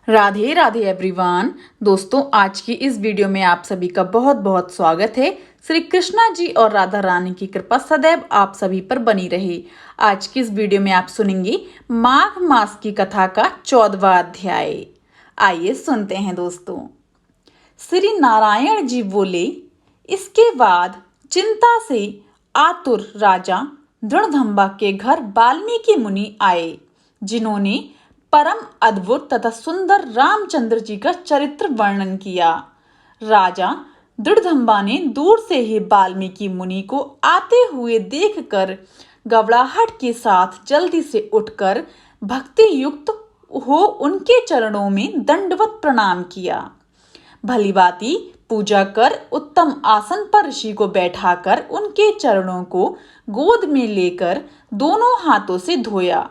Radhe Radhe everyone. दोस्तों, आज की इस वीडियो में आप सभी का बहुत बहुत स्वागत है। श्री कृष्णा जी और राधा रानी की कृपा सदैव आप सभी पर बनी रहे। आज की इस वीडियो में आप सुनेंगे माघ मास की कथा का 14वां अध्याय। आइए सुनते हैं दोस्तों। श्री नारायण जी बोले, इसके बाद चिंता से आतुर राजा दृढ़धम्बा के घर वाल्मीकि मुनि आए, जिन्होंने परम अद्भुत तथा सुंदर रामचंद्र जी का चरित्र वर्णन किया। राजा दृढ़धम्बा ने दूर से ही वाल्मीकि मुनि को आते हुए देखकर घबराहट के साथ जल्दी से उठकर भक्ति युक्त हो उनके चरणों में दंडवत प्रणाम किया। भली भांति पूजा कर उत्तम आसन पर ऋषि को बैठाकर उनके चरणों को गोद में लेकर दोनों हाथों से धोया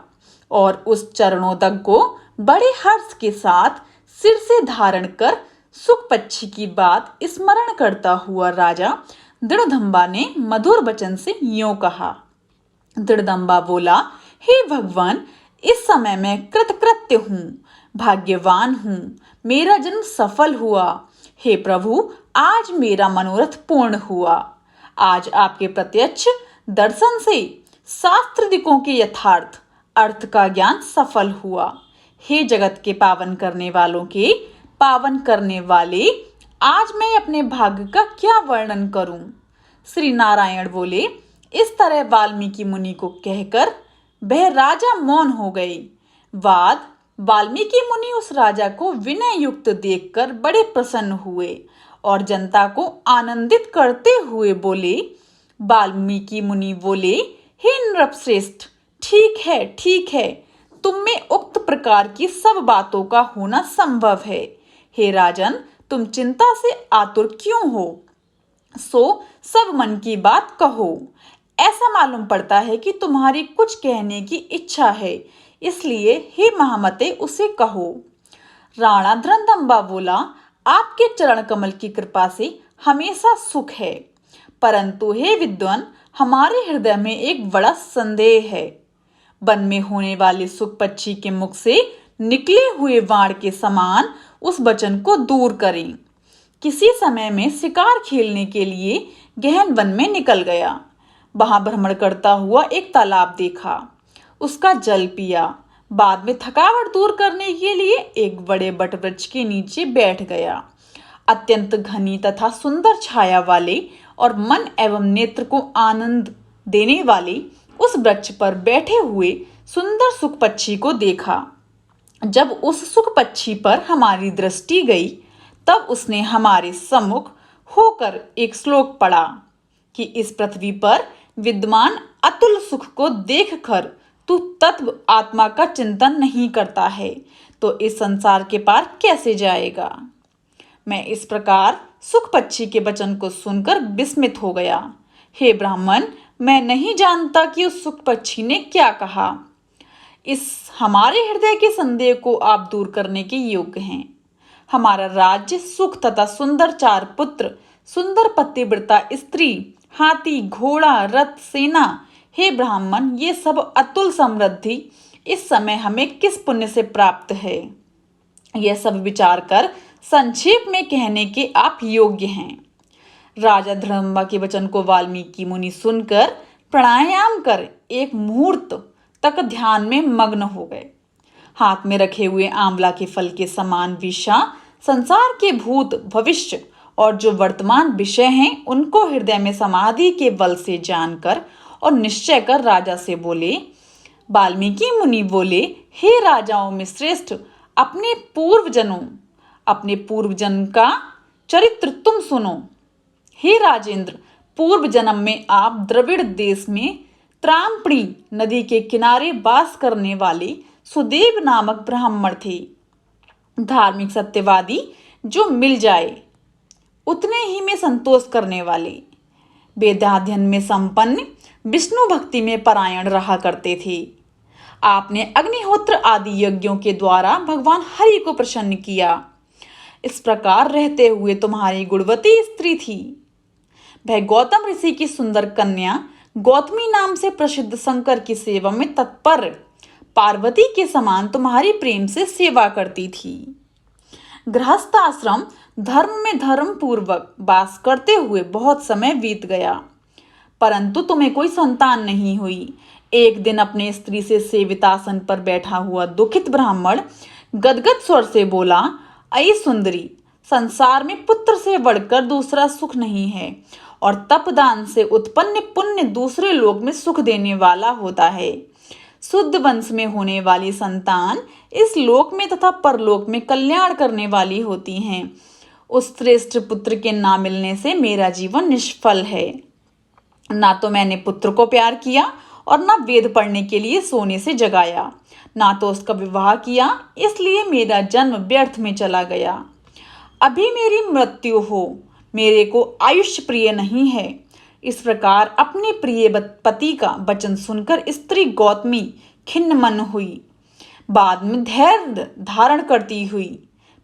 और उस चरणोदक को बड़े हर्ष के साथ सिर से धारण कर सुख पक्षी की बात स्मरण करता हुआ राजा दृढ़धम्बा ने मधुर वचन से यूं कहा। दृढ़धम्बा बोला, हे भगवान, इस समय मैं कृतकृत्य हूँ, भाग्यवान हूँ, मेरा जन्म सफल हुआ। हे प्रभु, आज मेरा मनोरथ पूर्ण हुआ। आज आपके प्रत्यक्ष दर्शन से शास्त्र दिकों के यथार्थ अर्थ का ज्ञान सफल हुआ। हे जगत के पावन करने वालों के पावन करने वाले, आज मैं अपने भाग्य का क्या वर्णन करूं। श्री नारायण बोले। इस तरह वाल्मीकि मुनि को कहकर वह राजा मौन हो गए। बाद वाल्मीकि मुनि उस राजा को विनय युक्त देखकर बड़े प्रसन्न हुए और जनता को आनंदित करते हुए बोले। वाल्मीकि मुनि बोले, हे नृपश्रेष्ठ, ठीक है, तुम में उक्त प्रकार की सब बातों का होना संभव है। हे राजन, तुम चिंता से आतुर क्यों हो? सो सब मन की बात कहो। ऐसा मालूम पड़ता है कि तुम्हारी कुछ कहने की इच्छा है, इसलिए हे महामते उसे कहो। राणा दृढ़धम्बा बोला, आपके चरण कमल की कृपा से हमेशा सुख है, परंतु हे विद्वान, हमारे हृदय में एक बड़ा संदेह है। वन में होने वाले सुख पक्षी के मुख से निकले हुए वाण के समान उस वचन को दूर करें। किसी समय में शिकार खेलने के लिए गहन वन में निकल गया। वहां भ्रमण करता हुआ एक तालाब देखा, उसका जल पिया। बाद में थकावट दूर करने के लिए एक बड़े बटवृक्ष के नीचे बैठ गया। अत्यंत घनी तथा सुंदर छाया वाले और मन एवं नेत्र को आनंद देने वाले उस वृक्ष पर बैठे हुए सुंदर सुख पक्षी को देखा। जब उस सुख पक्षी पर हमारी दृष्टि गई, तब उसने हमारे सम्मुख होकर एक श्लोक पढ़ा कि इस पृथ्वी पर विद्यमान अतुल सुख को देखकर तू तत्व आत्मा का चिंतन नहीं करता है, तो इस संसार के पार कैसे जाएगा। मैं इस प्रकार सुख पक्षी के वचन को सुनकर विस्मित हो गया। हे ब्राह्मण, मैं नहीं जानता कि उस सुख पक्षी ने क्या कहा। इस हमारे हृदय के संदेह को आप दूर करने के योग्य हैं। हमारा राज्य सुख तथा सुंदर चार पुत्र, सुंदर पतिव्रता स्त्री, हाथी, घोड़ा, रथ, सेना। हे ब्राह्मण, ये सब अतुल समृद्धि इस समय हमें किस पुण्य से प्राप्त है, यह सब विचार कर संक्षेप में कहने के आप योग्य हैं। राजा दृढ़धम्बा के वचन को वाल्मीकि मुनि सुनकर प्राणायाम कर एक मुहूर्त तक ध्यान में मग्न हो गए। हाथ में रखे हुए आंवला के फल के समान विषा संसार के भूत, भविष्य और जो वर्तमान विषय हैं, उनको हृदय में समाधि के बल से जानकर और निश्चय कर राजा से बोले। वाल्मीकि मुनि बोले, हे राजाओं में श्रेष्ठ, अपने पूर्वजन का चरित्र तुम सुनो। हे राजेंद्र, पूर्व जन्म में आप द्रविड़ देश में त्रामपणी नदी के किनारे वास करने वाले सुदेव नामक ब्राह्मण थे। धार्मिक सत्यवादी, जो मिल जाए उतने ही में संतोष करने वाले, वेदाध्ययन में संपन्न, विष्णु भक्ति में परायण रहा करते थे। आपने अग्निहोत्र आदि यज्ञों के द्वारा भगवान हरि को प्रसन्न किया। इस प्रकार रहते हुए तुम्हारी गुणवती स्त्री थी। वह गौतम ऋषि की सुंदर कन्या गौतमी नाम से प्रसिद्ध शंकर की सेवा में तत्पर पार्वती के समान तुम्हारी प्रेम से सेवा करती थी। गृहस्थ आश्रम धर्म में धर्म पूर्वक वास करते हुए बहुत समय बीत गया, परंतु तुम्हें कोई संतान नहीं हुई। एक दिन अपने स्त्री से सेवितासन पर बैठा हुआ दुखित ब्राह्मण गदगद स्वर से बोला, अये सुंदरी, संसार में पुत्र से बढ़कर दूसरा सुख नहीं है और तपदान से उत्पन्न पुण्य दूसरे लोक में सुख देने वाला होता है। शुद्ध वंश में होने वाली संतान इस लोक में तथा परलोक में कल्याण करने वाली होती हैं। उस श्रेष्ठ पुत्र के ना मिलने से मेरा जीवन निष्फल है। ना तो मैंने पुत्र को प्यार किया और ना वेद पढ़ने के लिए सोने से जगाया, ना तो उसका विवाह किया, इसलिए मेरा जन्म व्यर्थ में चला गया। अभी मेरी मृत्यु हो, मेरे को आयुष्य प्रिय नहीं है। इस प्रकार अपने प्रिय पति का वचन सुनकर स्त्री गौतमी खिन्न मन हुई। बाद में धैर्य धारण करती हुई,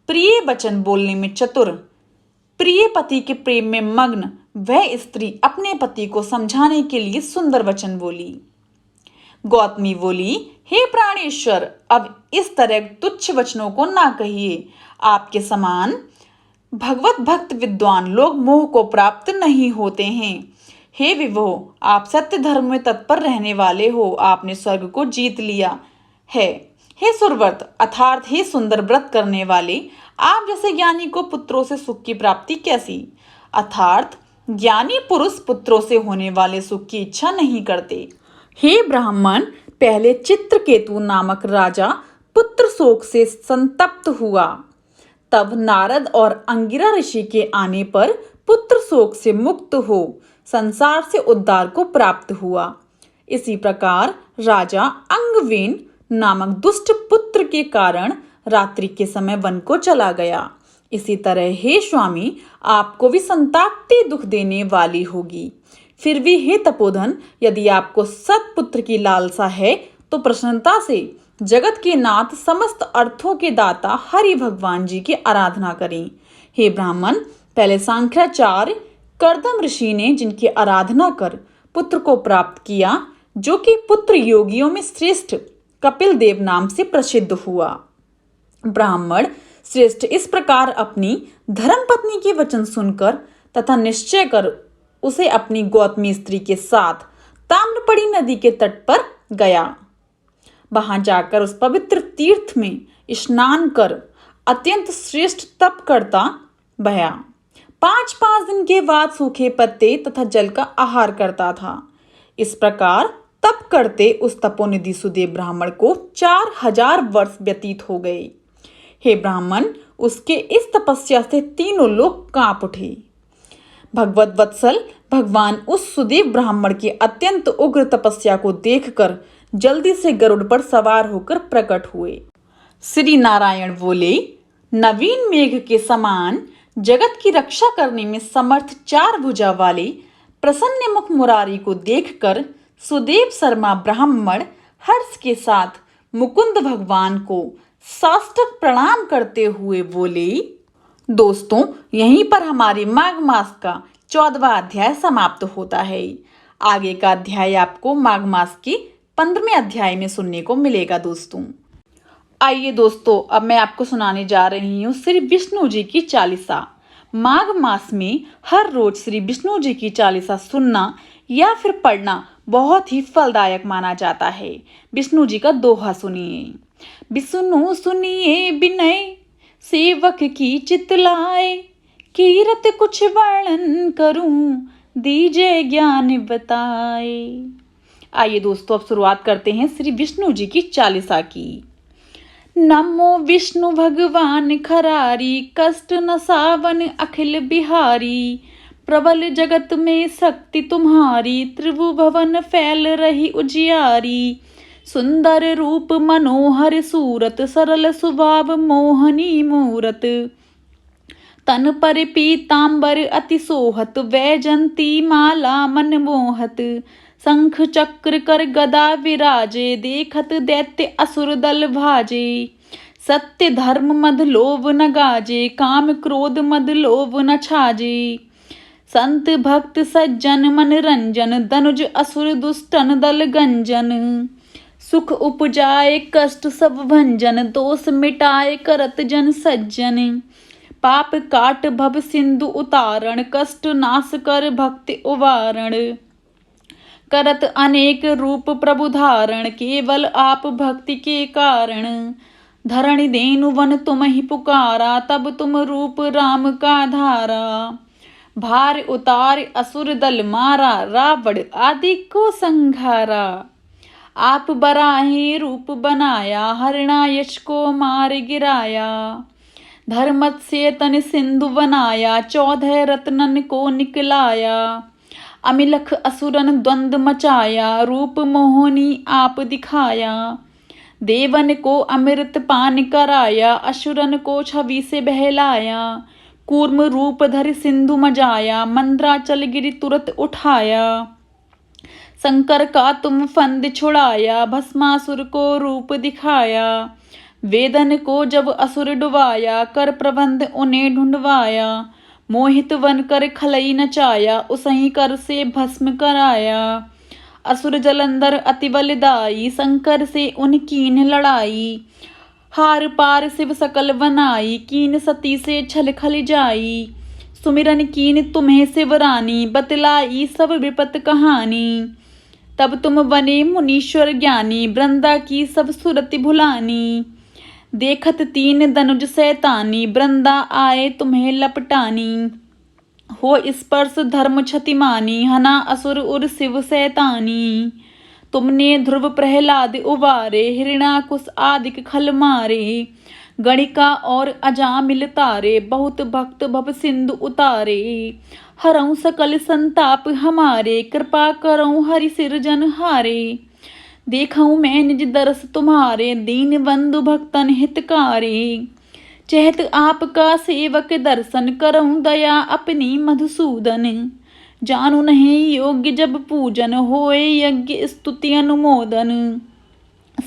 प्रिय वचन बोलने में चतुर, प्रिय पति के प्रेम में मग्न वह स्त्री अपने पति को समझाने के लिए सुंदर वचन बोली। गौतमी बोली, हे प्राणेश्वर, अब इस तरह तुच्छ वचनों को ना कहिए। आपके समान भगवत भक्त विद्वान लोग मोह को प्राप्त नहीं होते हैं। हे विभो, आप सत्य धर्म में तत्पर रहने वाले हो, आपने स्वर्ग को जीत लिया है। हे सुरव्रत अर्थात हे सुंदर व्रत करने वाले, आप जैसे ज्ञानी को पुत्रों से सुख की प्राप्ति कैसी? अर्थात ज्ञानी पुरुष पुत्रों से होने वाले सुख की इच्छा नहीं करते। हे ब्राह्मण, पहले चित्रकेतु नामक राजा पुत्र शोक से संतप्त हुआ, तब नारद और अंगिरा ऋषि के आने पर पुत्र शोक से मुक्त हो संसार से उद्धार को प्राप्त हुआ। इसी प्रकार राजा अंगवेन नामक दुष्ट पुत्र के कारण रात्रि के समय वन को चला गया। इसी तरह हे स्वामी, आपको भी संताप्ति दुख देने वाली होगी। फिर भी हे तपोधन, यदि आपको सत्पुत्र की लालसा है तो प्रसन्नता से जगत के नाथ समस्त अर्थों के दाता हरि भगवान जी की आराधना करें। हे ब्राह्मण, पहले सांख्याचार्य कर्दम ऋषि ने जिनकी आराधना कर पुत्र को प्राप्त किया, जो कि पुत्र योगियों में श्रेष्ठ कपिल देव नाम से प्रसिद्ध हुआ। ब्राह्मण श्रेष्ठ इस प्रकार अपनी धर्मपत्नी के वचन सुनकर तथा निश्चय कर उसे अपनी गौतमी स्त्री के साथ ताम्रपड़ी नदी के तट पर गया। वहां जाकर उस पवित्र तीर्थ में स्नान कर अत्यंत श्रेष्ठ तप करता भया। 5-5 दिन के बाद सूखे पत्ते तथा जल का आहार करता था। इस प्रकार तप करते उस तपोनिधि सुदेव ब्राह्मण को 4000 वर्ष व्यतीत हो गए। हे ब्राह्मण, उसके इस तपस्या से तीनों लोग कांप उठे। भगवत वत्सल भगवान उस सुदेव ब्राह्मण की अत्यंत उग्र तपस्या को देखकर जल्दी से गरुड़ पर सवार होकर प्रकट हुए। श्री नारायण बोले, नवीन मेघ के समान जगत की रक्षा करने में समर्थ 4 भुजा वाले प्रसन्न मुख मुरारी को देखकर सुदेव शर्मा ब्राह्मण हर्ष के साथ मुकुंद भगवान को साष्टांग प्रणाम करते हुए बोले। दोस्तों, यहीं पर हमारे माघ मास का 14वां अध्याय समाप्त होता है। आगे का अध्याय आपको माघ मास के 15वें अध्याय में सुनने को मिलेगा। दोस्तों आइए दोस्तों, अब मैं आपको सुनाने जा रही हूँ श्री विष्णु जी की चालीसा। माघ मास में हर रोज श्री विष्णु जी की चालीसा सुनना या फिर पढ़ना बहुत ही फलदायक माना जाता है। विष्णु जी का दोहा सुनिए। विष्णु सुनिए विनय सेवक की चितलाए, कीरत कुछ वर्णन करूं दीजिए ज्ञान बताए। आइए दोस्तों, अब शुरुआत करते हैं श्री विष्णु जी की चालीसा की। नमो विष्णु भगवान खरारी, कष्ट न सावन अखिल बिहारी। प्रबल जगत में शक्ति तुम्हारी, त्रिभुवन फैल रही उजियारी। सुंदर रूप मनोहर सूरत, सरल स्वभाव मोहनी मूरत। तन पर पीतांबर अति सोहत, वैजंती माला मन मोहत। शंख चक्र कर गदा विराजे, देखत दैत्य असुर दल भाजे। सत्य धर्म मद लोभ न गाजे, काम क्रोध मद लोभ न छाजे। संत भक्त सज्जन मन रंजन, दनुज असुर दुष्टन दल गंजन। सुख उपजाए कष्ट सब भंजन, दोष मिटाए करत जन सज्जन। पाप काट भव सिंधु उतारण, कष्ट नाश कर भक्ति उवारण। करत अनेक रूप प्रभु धारण, केवल आप भक्ति के कारण। धरणि धेनु वन तुम ही पुकारा, तब तुम रूप राम का धारा। भार उतार असुर दल मारा, रावण आदि को संघारा। आप बराहे रूप बनाया, हरिणायश को मार गिराया। धर्मत से तन सिंधु बनाया, 14 रत्नन को निकलाया। अमिलख असुरन द्वंद मचाया, रूप मोहनी आप दिखाया। देवन को अमृत पान कराया, असुरन को छवि से बहलाया। कूर्म रूप धर सिंधु मजाया, मंद्राचल गिरि तुरत उठाया। शंकर का तुम फंद छुड़ाया, भस्मासुर को रूप दिखाया। वेदन को जब असुर डुबाया, कर प्रबंध उन्हें ढूंढवाया। मोहित वन कर खलई नचाया, उसही कर से भस्म कराया। असुर जलंधर अति बलदाई, शंकर से उन कीन लड़ाई। हार पार शिव सकल बनाई, कीन सती से छल खल जाई। सुमिरन कीन तुम्हें शिवरानी, बतलाई सब विपत कहानी। तब तुम बने मुनीश्वर ज्ञानी, वृंदा की सब सुरति भुलानी। देखत तीन दनुज सैतानी, वृंदा आए तुम्हें लपटानी। हो स्पर्श धर्म क्षति मानी, हना असुर उर शिव सैतानी। तुमने ध्रुव प्रहलाद उबारे, हिरणाकुश आदिक खल मारे। गणिका और अजामिल तारे, बहुत भक्त भव सिंधु उतारे। हरऊं सकल संताप हमारे, कृपा करऊं हरि सिरजन हारे। देखऊं मैं निज दरस तुम्हारे, दीन बंधु भक्तन हितकारे। चहत आपका सेवक दर्शन, करऊं दया अपनी मधुसूदन। जानू नहीं योग्य जब पूजन, होए यज्ञ स्तुति अनुमोदन।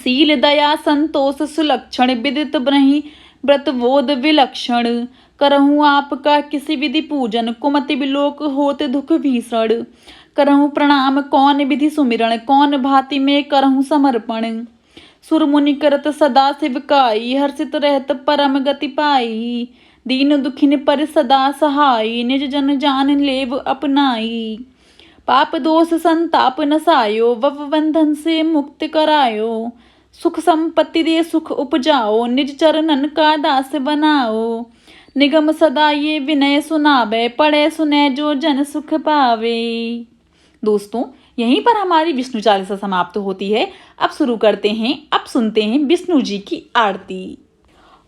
शील दया संतोष सुलक्षण, विदित ब्रहि व्रत बोध विलक्षण। करहूँ आपका किसी विधि पूजन, कुमति विलोक होत दुख भीषण। करहूँ प्रणाम कौन विधि सुमिरण, कौन भांति में करहूँ समर्पण। सुर मुनि करत सदा शिवकाई, हर्षित रहत परम गति पाई। दीन दुखिन पर सदा सहाई, निज जन जान लेव अपनाई। पाप दोष संताप नसायो, वव बंधन से मुक्त करायो। सुख संपत्ति दे सुख उपजाओ, निज चरणन का दास बनाओ। निगम सदा ये विनय सुनावे, पढ़े सुने जो जन सुख पावे। दोस्तों, यहीं पर हमारी विष्णु चालीसा समाप्त होती है। अब शुरू करते हैं, अब सुनते हैं विष्णु जी की आरती।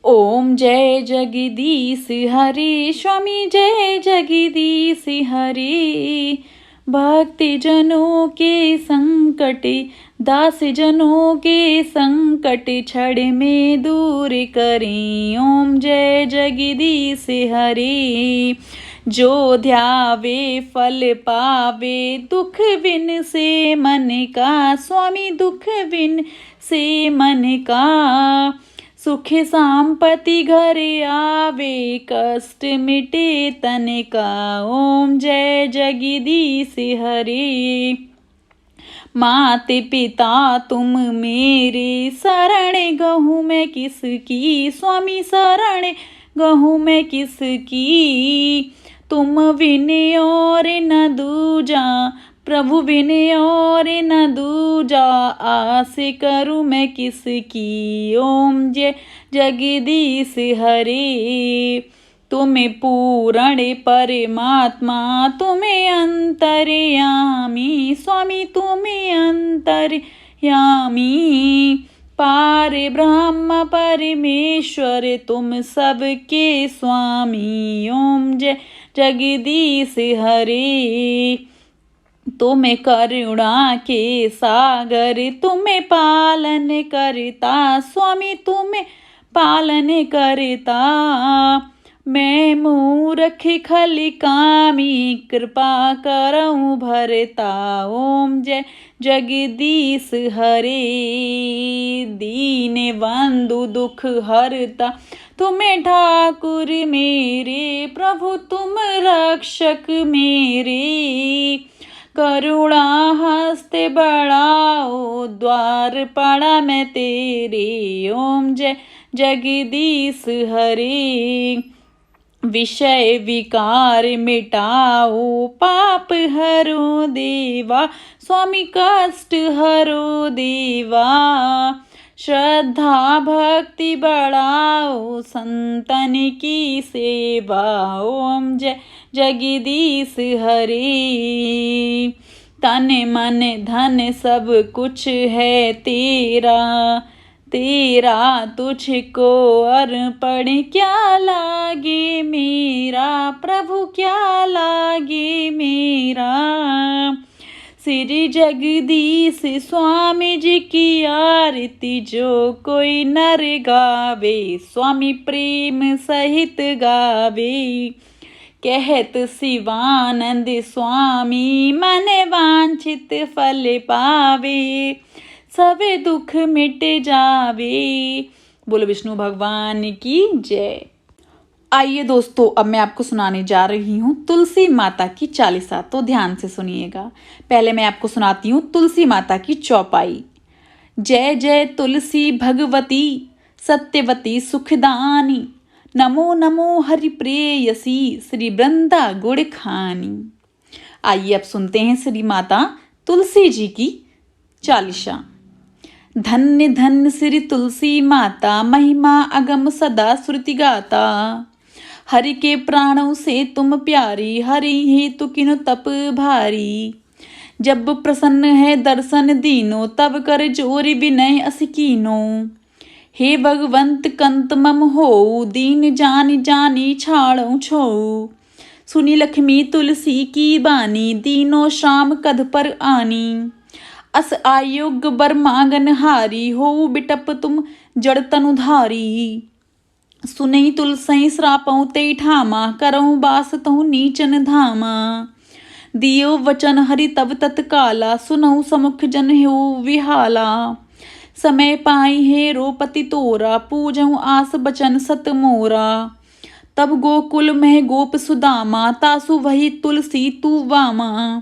ओम जय जगदीश हरि, स्वामी जय जगदीश हरि। भक्ति जनों के संकट, दास जनों के संकट, क्षण में दूर करें। ओम जय जगदीश हरि। जो ध्यावे फल पावे, दुख बिन से मन का। स्वामी दुख बिन से मन का। सुख संपत्ति घर आवे, कष्ट मिटे तन का। ओम जय जगदीश हरि। माते पिता तुम मेरे, शरण गहूँ मैं किसकी। स्वामी शरण गहूँ मैं किसकी। तुम बिन और न दूजा, प्रभु बिन और न दूजा। आस करूँ मैं किसकी। ओम जय जगदीश हरि। तुम्हें पूर्ण परमात्मा, तुम्हें अंतर्यामी। स्वामी तुम्हें अंतर्यामी। पार ब्रह्म परमेश्वर, तुम सबके स्वामी। ओम जय जगदीश हरि। तुम्हें करुणा के सागर, तुम्हें पालन करता। स्वामी तुम्हें पालन करता। मैं मूर्ख खली कामी, कृपा करऊँ भरता। ओम जय जगदीश हरि। दीन बंधु दुख हरता, तुम्हें ठाकुर मेरे। प्रभु तुम रक्षक मेरे। करुणा हस्ते बढ़ाओ, द्वार पड़ा मैं तेरे। ओम जय जगदीश हरे। विषय विकार मिटाओ, पाप हरो देवा। स्वामी कष्ट हरो देवा। श्रद्धा भक्ति बढ़ाओ, संतन की सेवा। ओम जय जगदीश हरे। तन मन धन सब कुछ है तेरा, तेरा तुझको अर्पण क्या लागे मेरा। प्रभु क्या लागे मेरा। श्री जगदीश स्वामी जी की आरती जो कोई नर गावे, स्वामी प्रेम सहित गावे। कहत शिवानंद स्वामी, मन वांछित फल पावे, सभी दुख मिट जावे। बोलो विष्णु भगवान की जय। आइए दोस्तों, अब मैं आपको सुनाने जा रही हूँ तुलसी माता की चालीसा, तो ध्यान से सुनिएगा। पहले मैं आपको सुनाती हूँ तुलसी माता की चौपाई। जय जय तुलसी भगवती, सत्यवती सुखदानी। नमो नमो हरि प्रेयसी, श्री वृंदा गुड़ खानी। आइए अब सुनते हैं श्री माता तुलसी जी की चालीसा। धन्य धन्य श्री तुलसी माता, महिमा अगम सदा श्रुति गाता। हरि के प्राणों से तुम प्यारी, हरि ही तु किनु तप भारी। जब प्रसन्न है दर्शन दीनो, तब कर जोरि विनय अस कीनो। हे भगवंत कंत मम हो, दीन जानि जानि छाड़ो छो। सुनी लक्ष्मी तुलसी की बानी, दीनो श्याम कध पर आनी। अस आयोग बर मांगन हारी, हो बिटप तुम जड़ तनुधारी। सुनई तुलसई श्रापऊ ते ठामा, करऊँ बास तहु नीचन धामा। दियो वचन हरि तब तत्काला, सुनऊ समुख जन हो विहाला। समय पाई हे रोपति तोरा, पूजऊ आस बचन सत मोरा। तब गोकुल मह गोप सुदामा, तासु वही तुलसी तू वामा।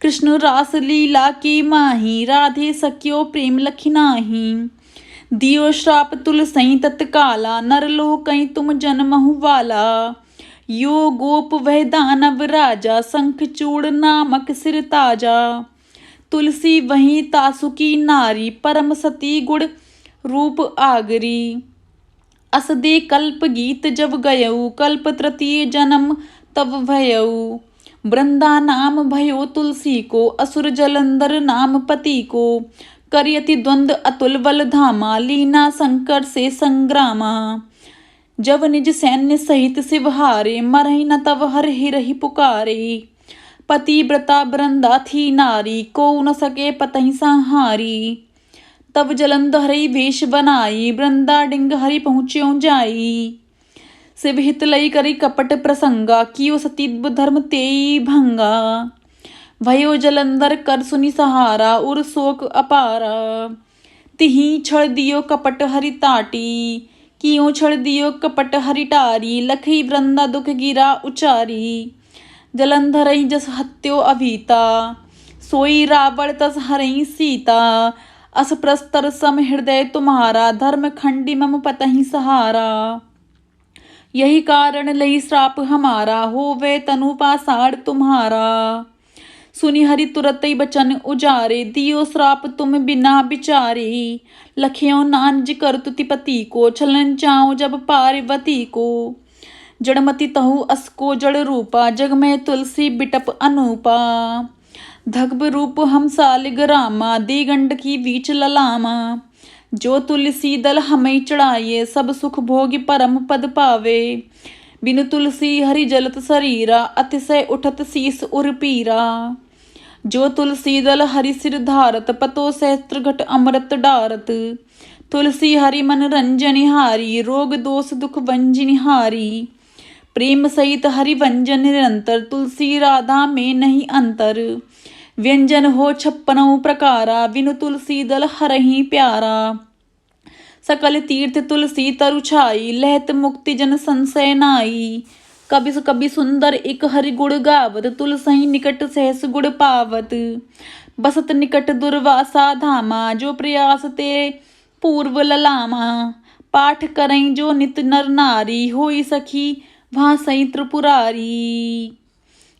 कृष्ण रास लीला की माही, राधे सख्यो प्रेम लखी नाही। दियो श्राप तुलसई तत्काला, नरलोह कहीं तुम जन्महु वाला। यो गोप वह दानव राजा, शंखचूड़ नामक सिर ताजा। तुलसी वही तासु की नारी, परम सती गुण रूप आगरी। असदे कल्प गीत जब गयऊ, कल्प तृतीय जन्म तब भयऊ। वृंदा नाम भयो तुलसी को, असुर जलंधर नाम पति को। करियति द्वंद अतुल बल धामा, लीना शंकर से संग्रामा। जब निज सैन्य सहित शिव हारे, मरहि न तब हर हिरहि पुकारे। पतिव्रता वृंदा थी नारी, को न सके पतहि संहारी। तब जलंधर वेश बनाई, वृंदा डिंग हरि पहुँच्यों जाई। शिव हित लई करी कपट प्रसंगा, कियो सती धर्म तेई भंगा। भयो जलंधर कर सुनि सहारा, उर शोक अपारा। तिही छड़ दियो कपट हरि ताटी, कियो छड़ दियो कपट हरि टारी। लखई वृंदा दुख गिरा उचारी, जलंधर जस हत्यो अभीता। सोई रावण तस हरई सीता, अस प्रस्तर सम हृदय तुम्हारा। धर्म खंडी मम पतहि सहारा, यही कारण लई श्राप हमारा। होवे तनु पाषाण तुम्हारा। सुनि हरि तुरत बचन उजारे, दियो श्राप तुम बिना विचारे। लखियो नानज कर तुति पति को, छलन जाओ जब पार्वती को। जड़मति तहु असको जड़ रूपा, जग में तुलसी बिटप अनूपा। धगब रूप हम सालिग रामा, दिगंड की बीच ललामा। जो तुलसी दल हमें चढ़ाइए, सब सुख भोगी परम पद पावे। बिनु तुलसी हरि जलत शरीरा, अतिशय उठत शीस उर पीरा। जो तुलसी दल हरि सिर धारत, पतो सहस्त्र घट अमृत डारत। तुलसी हरि मन रंजन हारी, रोग दोष दुख वंजन हारी। प्रेम सहित हरि वंजन निरंतर, तुलसी राधा में नहीं अंतर। व्यंजन हो 56 प्रकारा, बिनु तुलसी दल हरहि प्यारा। सकल तीर्थ तुलसी तरु छाई, लहत मुक्ति जन संशय नाई। कभी सुंदर एक हरि गुण गावत, तुलसी निकट सहस गुण पावत। बसत निकट दुर्वासा धामा, जो प्रयास ते पूर्व ललामा। पाठ करई जो नित नर नारी, होई सखी वहाँ सई त्रिपुरारी।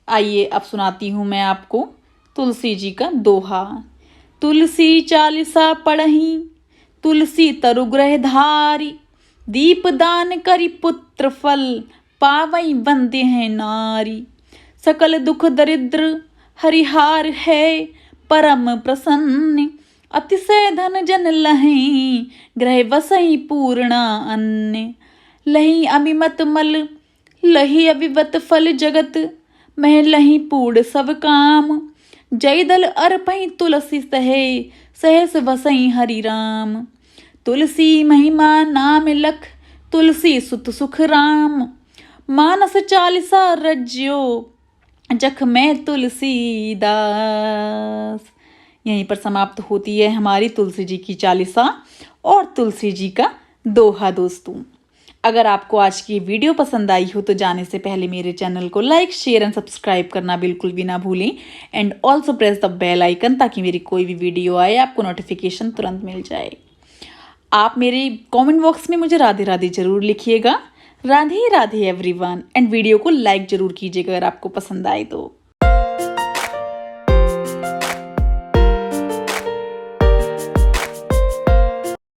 आइए अब सुनाती हूँ मैं आपको तुलसी जी का दोहा। तुलसी चालीसा पढ़ही, तुलसी तरु ग्रह धारी। दीप दान करी पुत्र फल, पावई बंदे हैं नारी। सकल दुख दरिद्र हरिहार है, परम प्रसन्न। अतिशय धन जन लहै, ग्रह वसई पूर्णा अन्न। लही अभिमत मल, लही अभिवत फल जगत। मह लही पूर्ण सब काम, जय दल अर्पई तुलसी सहे, सहस वसई हरि राम। तुलसी महिमा नाम लख, तुलसी सुत सुख राम। मानस चालीसा रज्यो, जख में तुलसी दास। यहीं पर समाप्त होती है हमारी तुलसी जी की चालीसा और तुलसी जी का दोहा। दोस्तों, अगर आपको आज की वीडियो पसंद आई हो तो जाने से पहले मेरे चैनल को लाइक, शेयर एंड सब्सक्राइब करना बिल्कुल भी ना भूलें। And also press the bell icon, ताकि मेरी कोई भी वीडियो आए आपको नोटिफिकेशन तुरंत मिल जाए। आप मेरे कमेंट बॉक्स में मुझे राधे राधे जरूर लिखिएगा। Radhe Radhe everyone. And video को लाइक जरूर कीजिएगा अगर आपको पसंद आए तो।